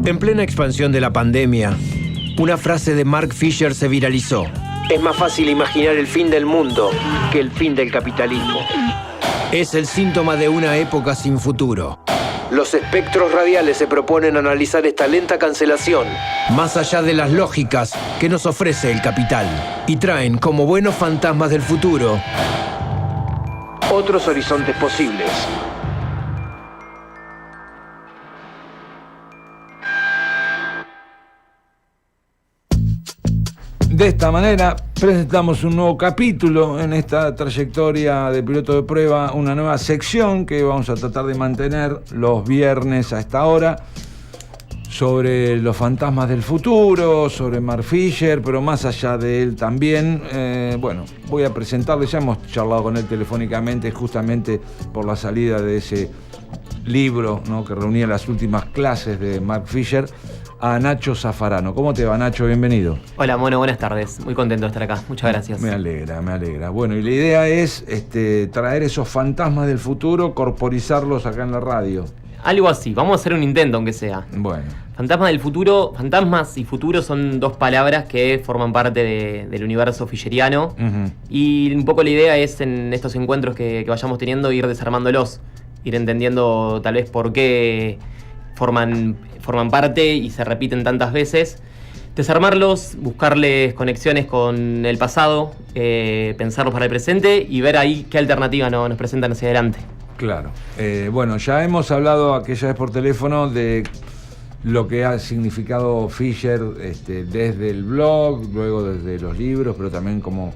En plena expansión de la pandemia, una frase de Mark Fisher se viralizó. Es más fácil imaginar el fin del mundo que el fin del capitalismo. Es el síntoma de una época sin futuro. Los espectros radiales se proponen analizar esta lenta cancelación, más allá de las lógicas que nos ofrece el capital, y traen como buenos fantasmas del futuro otros horizontes posibles. De esta manera presentamos un nuevo capítulo en esta trayectoria de piloto de prueba, una nueva sección que vamos a tratar de mantener los viernes a esta hora, sobre los fantasmas del futuro, sobre Mark Fisher, pero más allá de él también. Bueno, voy a presentarle, ya hemos charlado con él telefónicamente justamente por la salida de ese libro, ¿no?, que reunía las últimas clases de Mark Fisher, a Nacho Zaffarano. ¿Cómo te va, Nacho? Bienvenido. Hola, Mono, buenas tardes. Muy contento de estar acá. Muchas gracias. Me alegra. Bueno, y la idea es traer esos fantasmas del futuro, corporizarlos acá en la radio. Algo así. Vamos a hacer un intento, aunque sea. Bueno. Fantasmas del futuro. Fantasmas y futuro son dos palabras que forman parte del universo fisheriano. Uh-huh. Y un poco la idea es, en estos encuentros que vayamos teniendo, ir desarmándolos. Ir entendiendo tal vez por qué forman parte y se repiten tantas veces. Desarmarlos, buscarles conexiones con el pasado, pensarlos para el presente y ver ahí qué alternativa nos presentan hacia adelante. Claro. Bueno, ya hemos hablado aquella vez por teléfono de lo que ha significado Fisher desde el blog, luego desde los libros, pero también como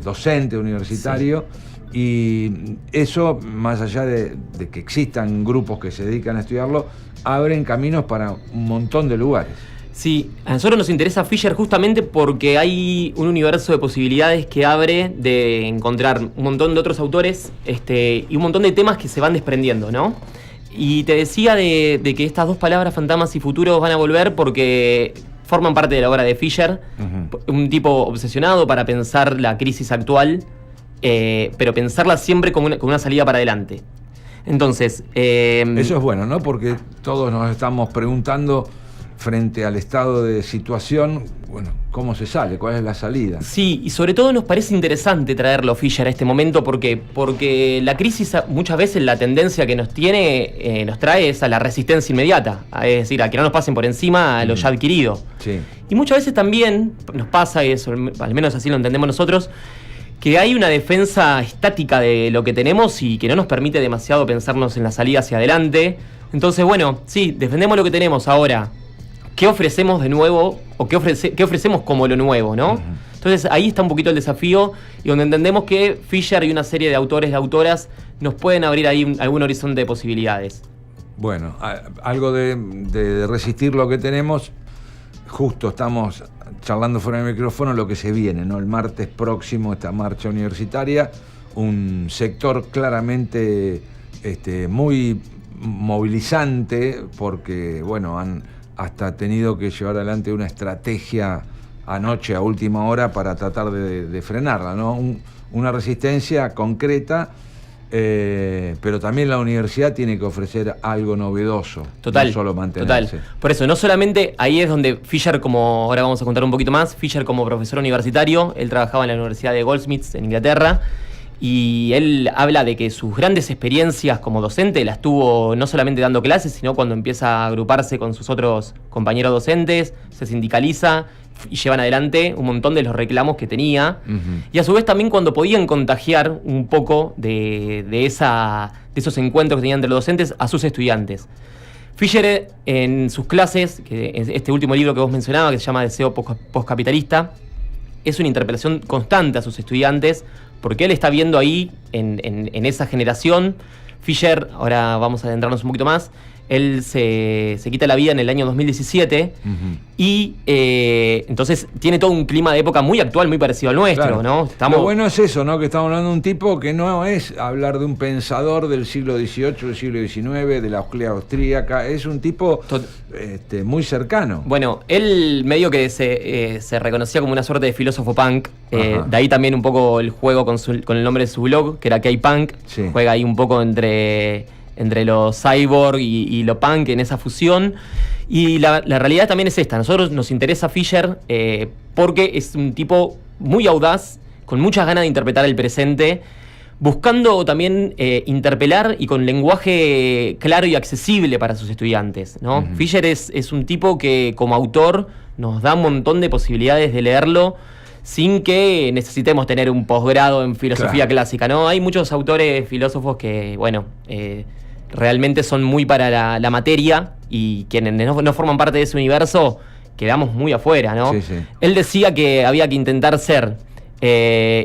docente universitario. Sí. Y eso, más allá de que existan grupos que se dedican a estudiarlo, abren caminos para un montón de lugares. Sí, a nosotros nos interesa Fisher justamente porque hay un universo de posibilidades que abre de encontrar un montón de otros autores y un montón de temas que se van desprendiendo, ¿no? Y te decía de que estas dos palabras, fantasmas y futuros, van a volver porque forman parte de la obra de Fisher. Uh-huh. Un tipo obsesionado para pensar la crisis actual, pero pensarla siempre con una salida para adelante. Entonces... Eso es bueno, ¿no? Porque todos nos estamos preguntando, frente al estado de situación, bueno, ¿cómo se sale? ¿Cuál es la salida? Sí, y sobre todo nos parece interesante traerlo Fisher a este momento porque la crisis, muchas veces la tendencia que nos trae es a la resistencia inmediata, es decir, a que no nos pasen por encima a lo ya adquirido. Sí. Y muchas veces también nos pasa eso, al menos así lo entendemos nosotros, que hay una defensa estática de lo que tenemos y que no nos permite demasiado pensarnos en la salida hacia adelante. Entonces, bueno, sí, defendemos lo que tenemos ahora. ¿Qué ofrecemos de nuevo o qué ofrecemos como lo nuevo, no? Uh-huh. Entonces ahí está un poquito el desafío y donde entendemos que Fisher y una serie de autores y autoras nos pueden abrir ahí algún horizonte de posibilidades. Bueno, algo de resistir lo que tenemos. Justo estamos charlando fuera del micrófono lo que se viene, ¿no? El martes próximo, esta marcha universitaria, un sector claramente muy movilizante, porque, bueno, han hasta tenido que llevar adelante una estrategia anoche a última hora para tratar de frenarla, ¿no? Una resistencia concreta, pero también la universidad tiene que ofrecer algo novedoso. Total, no solo mantenerse. Total. Por eso, no solamente ahí es donde Fisher, como ahora vamos a contar un poquito más, Fisher como profesor universitario, él trabajaba en la Universidad de Goldsmiths en Inglaterra, y él habla de que sus grandes experiencias como docente las tuvo no solamente dando clases, sino cuando empieza a agruparse con sus otros compañeros docentes, se sindicaliza y llevan adelante un montón de los reclamos que tenía. Uh-huh. Y a su vez también cuando podían contagiar un poco de esos encuentros que tenían entre los docentes a sus estudiantes. Fisher, en sus clases, que este último libro que vos mencionabas, que se llama Deseo Postcapitalista, es una interpelación constante a sus estudiantes, porque él está viendo ahí, en esa generación. Fisher, ahora vamos a adentrarnos un poquito más, él se quita la vida en el año 2017, uh-huh. Y entonces tiene todo un clima de época muy actual, muy parecido al nuestro, claro. ¿no? Lo bueno es eso, ¿no? Que estamos hablando de un tipo que no es hablar de un pensador del siglo XVIII, del siglo XIX, de la escuela austríaca, es un tipo muy cercano. Bueno, él medio que se reconocía como una suerte de filósofo punk, de ahí también un poco el juego con el nombre de su blog, que era K-Punk, sí. Juega ahí un poco entre entre lo cyborg y lo punk en esa fusión. Y la realidad también es esta. A nosotros nos interesa Fisher porque es un tipo muy audaz, con muchas ganas de interpretar el presente, buscando también interpelar y con lenguaje claro y accesible para sus estudiantes, ¿no? Uh-huh. Fisher es un tipo que como autor nos da un montón de posibilidades de leerlo sin que necesitemos tener un posgrado en filosofía clásica, ¿no? Hay muchos autores filósofos que, bueno, realmente son muy para la materia y quienes no forman parte de ese universo quedamos muy afuera, ¿no? Sí, sí. Él decía que había que intentar ser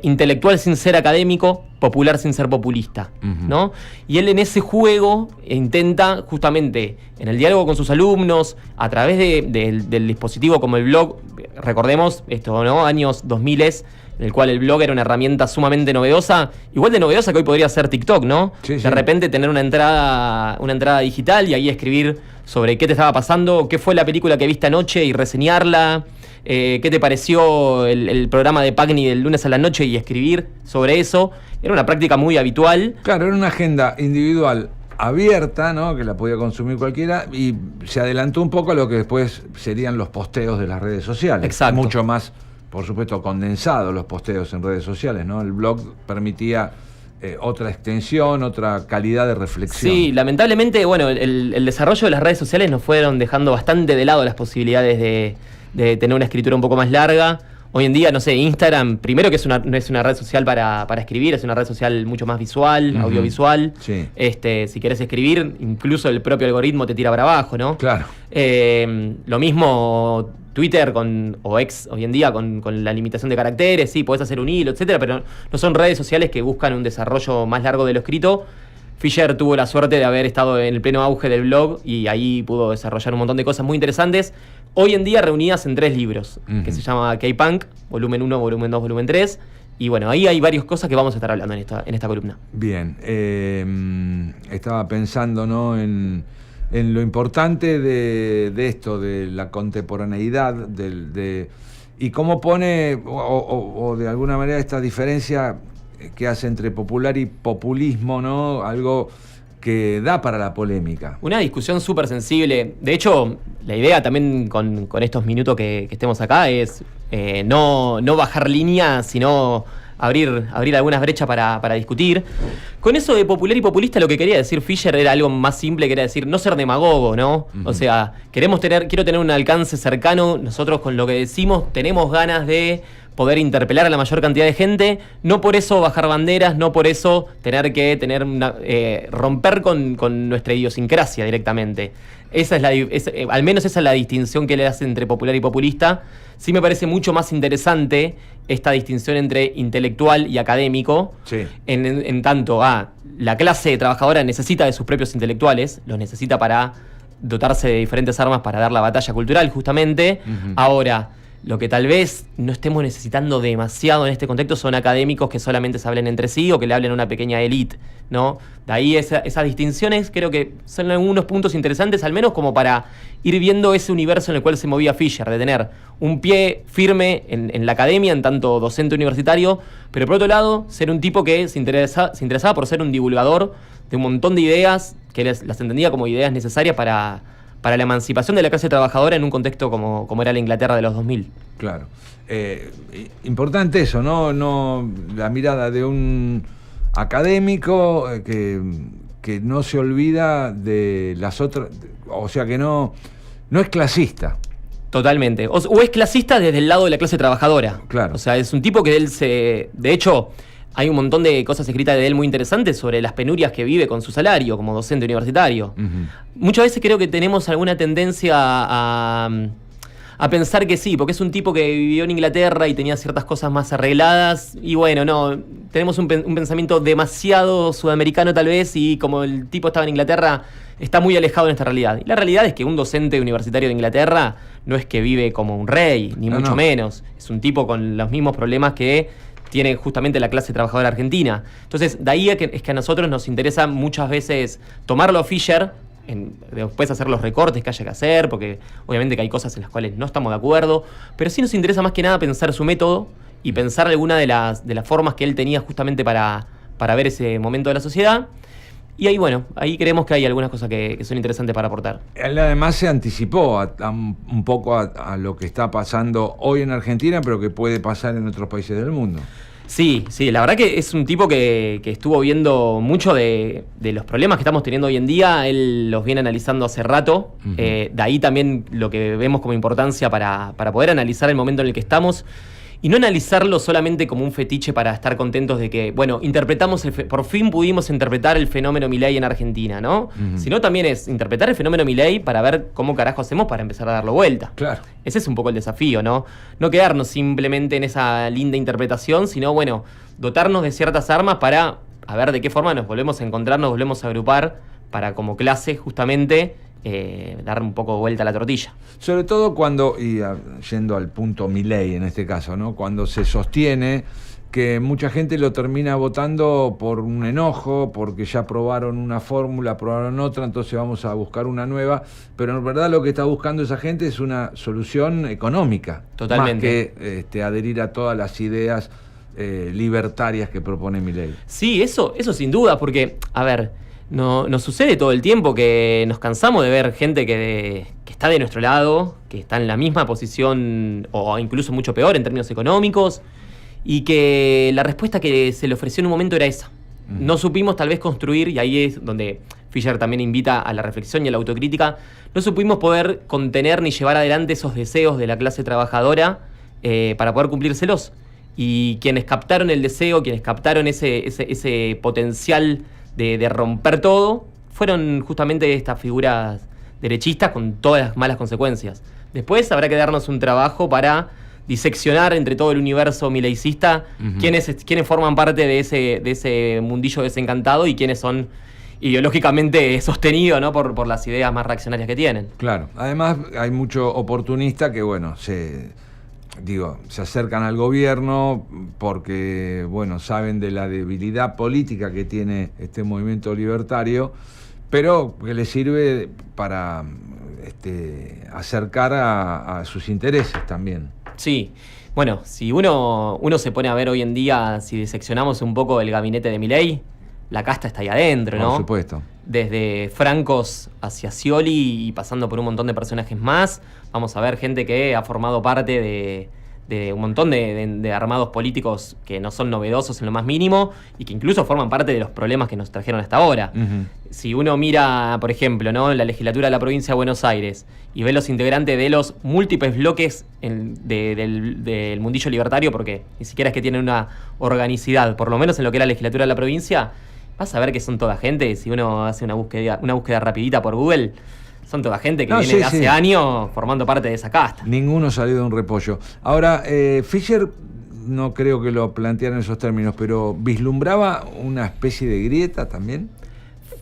intelectual sin ser académico, popular sin ser populista, ¿no? Y él en ese juego intenta justamente en el diálogo con sus alumnos, a través del dispositivo como el blog, recordemos esto, ¿no? Años 2000 en el cual el blog era una herramienta sumamente novedosa, igual de novedosa que hoy podría ser TikTok, ¿no? Sí, de repente tener una entrada digital y ahí escribir sobre qué te estaba pasando, qué fue la película que viste anoche y reseñarla. ¿Qué te pareció el programa de Pagni del lunes a la noche y escribir sobre eso? Era una práctica muy habitual. Claro, era una agenda individual abierta, ¿no? Que la podía consumir cualquiera y se adelantó un poco a lo que después serían los posteos de las redes sociales. Exacto. Mucho más, por supuesto, condensados los posteos en redes sociales, ¿no? El blog permitía otra extensión, otra calidad de reflexión. Sí, lamentablemente, bueno, el desarrollo de las redes sociales nos fueron dejando bastante de lado las posibilidades de tener una escritura un poco más larga. Hoy en día, no sé, Instagram, primero que no es una red social para escribir, es una red social mucho más visual, audiovisual. Sí. Si querés escribir, incluso el propio algoritmo te tira para abajo, ¿no? Claro. Lo mismo Twitter o X hoy en día con la limitación de caracteres, sí, podés hacer un hilo, etcétera, pero no son redes sociales que buscan un desarrollo más largo de lo escrito. Fisher tuvo la suerte de haber estado en el pleno auge del blog y ahí pudo desarrollar un montón de cosas muy interesantes. Hoy en día reunidas en 3 libros, que se llama K-Punk, volumen 1, volumen 2, volumen 3. Y bueno, ahí hay varias cosas que vamos a estar hablando en esta columna. Bien, estaba pensando, ¿no?, en lo importante de esto, de la contemporaneidad, y cómo pone, o de alguna manera, esta diferencia que hace entre popular y populismo, ¿no? Algo que da para la polémica. Una discusión súper sensible. De hecho, la idea también con estos minutos que estemos acá es no bajar línea, sino abrir algunas brechas para discutir. Con eso de popular y populista, lo que quería decir Fisher era algo más simple, que era decir no ser demagogo, ¿no? O sea, quiero tener un alcance cercano. Nosotros con lo que decimos tenemos ganas de poder interpelar a la mayor cantidad de gente, no por eso bajar banderas, no por eso romper con nuestra idiosincrasia directamente. Al menos esa es la distinción que le hace entre popular y populista. Sí me parece mucho más interesante esta distinción entre intelectual y académico, sí. en tanto la clase trabajadora necesita de sus propios intelectuales, los necesita para dotarse de diferentes armas para dar la batalla cultural, justamente. Ahora, lo que tal vez no estemos necesitando demasiado en este contexto son académicos que solamente se hablen entre sí o que le hablen a una pequeña élite, ¿no? De ahí esas distinciones creo que son algunos puntos interesantes, al menos como para ir viendo ese universo en el cual se movía Fisher, de tener un pie firme en la academia, en tanto docente universitario, pero por otro lado, ser un tipo que se interesaba por ser un divulgador de un montón de ideas, que las entendía como ideas necesarias para la emancipación de la clase trabajadora en un contexto como era la Inglaterra de los 2000. Claro. Importante eso, ¿no? La mirada de un académico que no se olvida de las otras, o sea, que no es clasista. Totalmente. O es clasista desde el lado de la clase trabajadora. Claro. O sea, es un tipo que de hecho, hay un montón de cosas escritas de él muy interesantes sobre las penurias que vive con su salario como docente universitario. Muchas veces creo que tenemos alguna tendencia a pensar que sí, porque es un tipo que vivió en Inglaterra y tenía ciertas cosas más arregladas. Y bueno, no, tenemos un pensamiento demasiado sudamericano tal vez, y como el tipo estaba en Inglaterra, está muy alejado en esta realidad. Y la realidad es que un docente universitario de Inglaterra no es que vive como un rey, ni mucho menos. Es un tipo con los mismos problemas que tiene justamente la clase trabajadora argentina. Entonces, de ahí es que a nosotros nos interesa muchas veces tomarlo a Fisher, después hacer los recortes que haya que hacer, porque obviamente que hay cosas en las cuales no estamos de acuerdo, pero sí nos interesa más que nada pensar su método y pensar alguna de las formas que él tenía justamente para ver ese momento de la sociedad. Y ahí, bueno, ahí creemos que hay algunas cosas que son interesantes para aportar. Él además se anticipó un poco a lo que está pasando hoy en Argentina, pero que puede pasar en otros países del mundo. Sí, la verdad que es un tipo que estuvo viendo mucho de los problemas que estamos teniendo hoy en día. Él los viene analizando hace rato. Uh-huh. De ahí también lo que vemos como importancia para poder analizar el momento en el que estamos. Y no analizarlo solamente como un fetiche para estar contentos de que, bueno, por fin pudimos interpretar el fenómeno Milei en Argentina, ¿no? Uh-huh. Sino también es interpretar el fenómeno Milei para ver cómo carajo hacemos para empezar a darlo vuelta. Claro. Ese es un poco el desafío, ¿no? No quedarnos simplemente en esa linda interpretación, sino, bueno, dotarnos de ciertas armas para a ver de qué forma nos volvemos a encontrar, nos volvemos a agrupar para como clase justamente dar un poco vuelta a la tortilla. Sobre todo cuando, yendo al punto Milei en este caso, ¿no? Cuando se sostiene que mucha gente lo termina votando por un enojo, porque ya aprobaron una fórmula, aprobaron otra, entonces vamos a buscar una nueva, pero en verdad lo que está buscando esa gente es una solución económica. Totalmente. Más que adherir a todas las ideas libertarias que propone Milei. Sí, eso sin duda, porque, a ver, nos sucede todo el tiempo que nos cansamos de ver gente que está de nuestro lado, que está en la misma posición o incluso mucho peor en términos económicos, y que la respuesta que se le ofreció en un momento era esa. No supimos tal vez construir, y ahí es donde Fisher también invita a la reflexión y a la autocrítica, no supimos poder contener ni llevar adelante esos deseos de la clase trabajadora para poder cumplírselos. Y quienes captaron el deseo, quienes captaron ese potencial de romper todo, fueron justamente estas figuras derechistas con todas las malas consecuencias. Después habrá que darnos un trabajo para diseccionar entre todo el universo mileicista quiénes forman parte de ese mundillo desencantado y quiénes son ideológicamente sostenidos, ¿no? por las ideas más reaccionarias que tienen. Claro, además hay mucho oportunista que, bueno, se acercan al gobierno porque, bueno, saben de la debilidad política que tiene este movimiento libertario, pero que les sirve para acercar a sus intereses también. Sí, bueno, si uno se pone a ver hoy en día, si diseccionamos un poco el gabinete de Milei, la casta está ahí adentro, ¿no? Por supuesto. Desde Francos hacia Scioli y pasando por un montón de personajes más, vamos a ver gente que ha formado parte de un montón de armados políticos que no son novedosos en lo más mínimo y que incluso forman parte de los problemas que nos trajeron hasta ahora. Uh-huh. Si uno mira, por ejemplo, ¿no?, la legislatura de la provincia de Buenos Aires y ve los integrantes de los múltiples bloques del mundillo libertario, porque ni siquiera es que tienen una organicidad, por lo menos en lo que es la legislatura de la provincia, vas a ver que son toda gente. Si uno hace una búsqueda rapidita por Google, son toda gente que viene de hace años formando parte de esa casta. Ninguno salió de un repollo. Ahora, Fisher no creo que lo planteara en esos términos, pero ¿vislumbraba una especie de grieta también?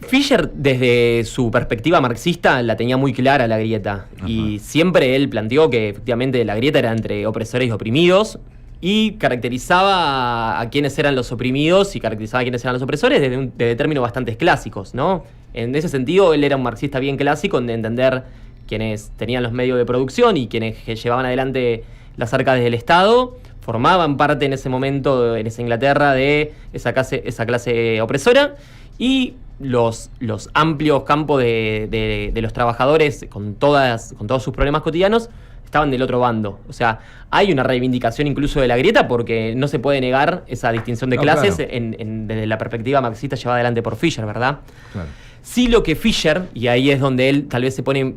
Fisher, desde su perspectiva marxista, la tenía muy clara la grieta. Ajá. Y siempre él planteó que efectivamente la grieta era entre opresores y oprimidos, y caracterizaba a quienes eran los oprimidos y caracterizaba a quienes eran los opresores desde términos bastante clásicos, ¿no? En ese sentido, él era un marxista bien clásico en entender quienes tenían los medios de producción y quienes llevaban adelante las arcas del Estado, formaban parte en ese momento, en esa Inglaterra, de esa clase opresora, y los amplios campos de los trabajadores con todos sus problemas cotidianos estaban del otro bando. O sea, hay una reivindicación incluso de la grieta porque no se puede negar esa distinción de clases, claro, desde la perspectiva marxista llevada adelante por Fisher, ¿verdad? Claro. Sí, lo que Fisher, y ahí es donde él tal vez se pone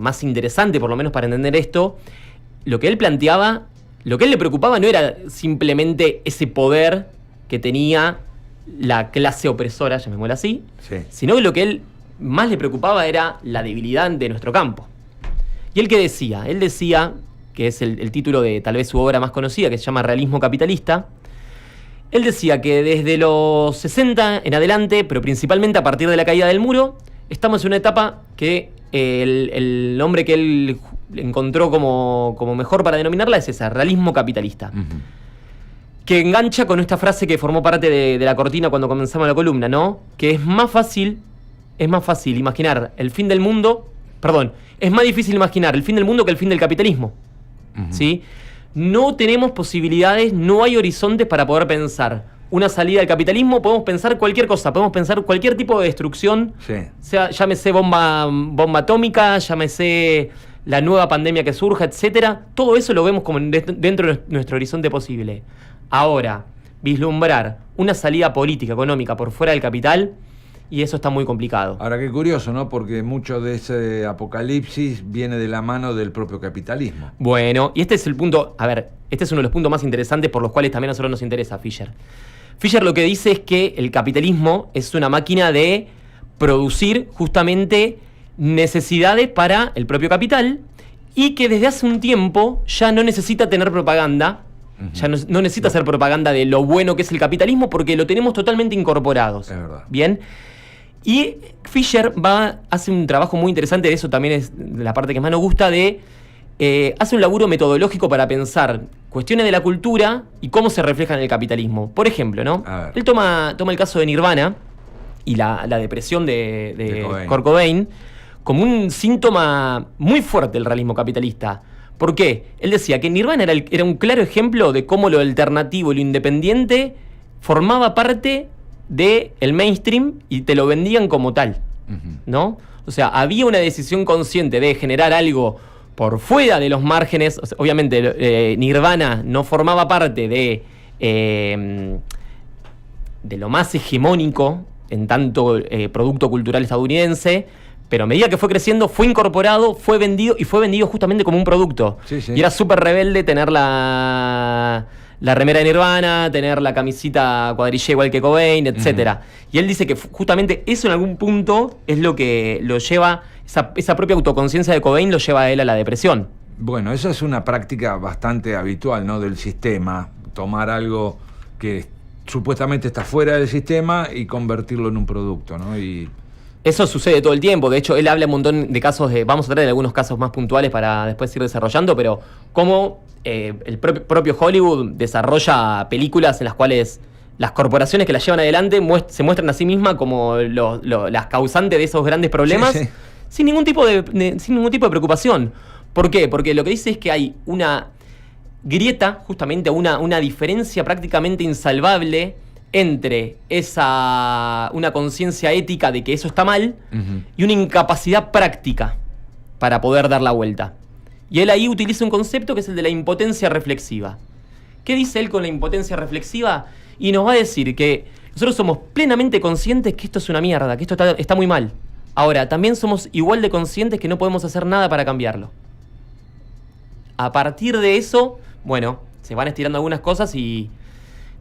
más interesante, por lo menos para entender esto, lo que él planteaba, lo que a él le preocupaba no era simplemente ese poder que tenía la clase opresora, llamémosla así, sí, sino que lo que él más le preocupaba era la debilidad de nuestro campo. ¿Y él qué decía? Él decía, que es el título de tal vez su obra más conocida, que se llama Realismo Capitalista. Él decía que desde los 60 en adelante, pero principalmente a partir de la caída del muro, estamos en una etapa que el nombre que él encontró como mejor para denominarla es esa, realismo capitalista. Uh-huh. Que engancha con esta frase que formó parte de la cortina cuando comenzamos la columna, ¿no? Que es más fácil imaginar el fin del mundo. Perdón, es más difícil imaginar el fin del mundo que el fin del capitalismo. Uh-huh. ¿Sí? No tenemos posibilidades, no hay horizontes para poder pensar una salida al capitalismo, podemos pensar cualquier cosa, podemos pensar cualquier tipo de destrucción, sea, llámese bomba atómica, llámese la nueva pandemia que surja, etcétera. Todo eso lo vemos como dentro de nuestro horizonte posible. Ahora, vislumbrar una salida política, económica por fuera del capital, y eso está muy complicado. Ahora, qué curioso, ¿no? Porque mucho de ese apocalipsis viene de la mano del propio capitalismo. Bueno, y este es el punto, este es uno de los puntos más interesantes por los cuales también a nosotros nos interesa Fisher. Fisher lo que dice es que el capitalismo es una máquina de producir justamente necesidades para el propio capital y que desde hace un tiempo ya no necesita tener propaganda. Ya no necesita hacer propaganda de lo bueno que es el capitalismo porque lo tenemos totalmente incorporados. Es verdad. Bien. Y Fisher hace un trabajo muy interesante, de eso también es la parte que más nos gusta, hace un laburo metodológico para pensar cuestiones de la cultura y cómo se refleja en el capitalismo. Por ejemplo, ¿no? Él toma el caso de Nirvana y la depresión de Kurt Cobain como un síntoma muy fuerte del realismo capitalista. ¿Por qué? Él decía que Nirvana era un claro ejemplo de cómo lo alternativo y lo independiente formaba parte del mainstream y te lo vendían como tal, ¿no? O sea, había una decisión consciente de generar algo por fuera de los márgenes. O sea, obviamente Nirvana no formaba parte de lo más hegemónico en tanto producto cultural estadounidense, pero a medida que fue creciendo, fue incorporado, fue vendido y fue vendido justamente como un producto. Sí, sí. Y era súper rebelde tener la remera de Nirvana, tener la camisita cuadrilla igual que Cobain, etcétera. Y él dice que justamente eso en algún punto es lo que lo lleva, esa propia autoconciencia de Cobain lo lleva a él a la depresión. Bueno, esa es una práctica bastante habitual, ¿no? Del sistema, tomar algo que supuestamente está fuera del sistema y convertirlo en un producto, ¿no? Eso sucede todo el tiempo. De hecho, él habla un montón de casos vamos a traer algunos casos más puntuales para después ir desarrollando, pero cómo el propio Hollywood desarrolla películas en las cuales las corporaciones que las llevan adelante se muestran a sí mismas como las causantes de esos grandes problemas, sin ningún tipo de preocupación. ¿Por qué? Porque lo que dice es que hay una grieta, justamente una diferencia prácticamente insalvable entre una conciencia ética de que eso está mal y una incapacidad práctica para poder dar la vuelta. Y él ahí utiliza un concepto que es el de la impotencia reflexiva. ¿Qué dice él con la impotencia reflexiva? Y nos va a decir que nosotros somos plenamente conscientes que esto es una mierda, que esto está muy mal. Ahora, también somos igual de conscientes que no podemos hacer nada para cambiarlo. A partir de eso, bueno, se van estirando algunas cosas y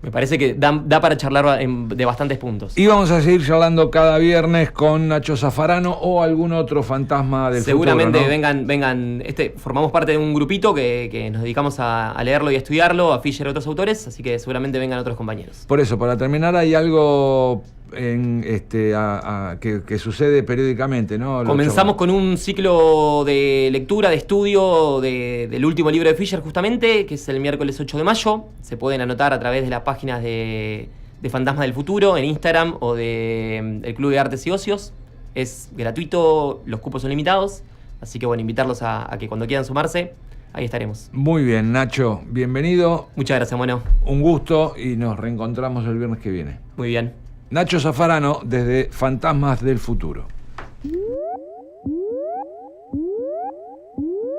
me parece que da para charlar de bastantes puntos. Y vamos a seguir charlando cada viernes con Nacho Zaffarano o algún otro fantasma del Seguramente futuro, ¿no? vengan. Formamos parte de un grupito que nos dedicamos a leerlo y a estudiarlo, a Fisher y otros autores, así que seguramente vengan otros compañeros. Por eso, para terminar, hay algo que sucede periódicamente, ¿no? Comenzamos con un ciclo de lectura, de estudio del último libro de Fisher, justamente, que es el miércoles 8 de mayo. Se pueden anotar a través de las páginas de Fantasmas del Futuro en Instagram o del Club de Artes y Ocios. Es gratuito, los cupos son limitados, así que bueno, invitarlos a que cuando quieran sumarse, ahí estaremos. Muy bien, Nacho, bienvenido. Muchas gracias, bueno. Un gusto y nos reencontramos el viernes que viene. Muy bien. Nacho Zaffarano desde Fantasmas del Futuro.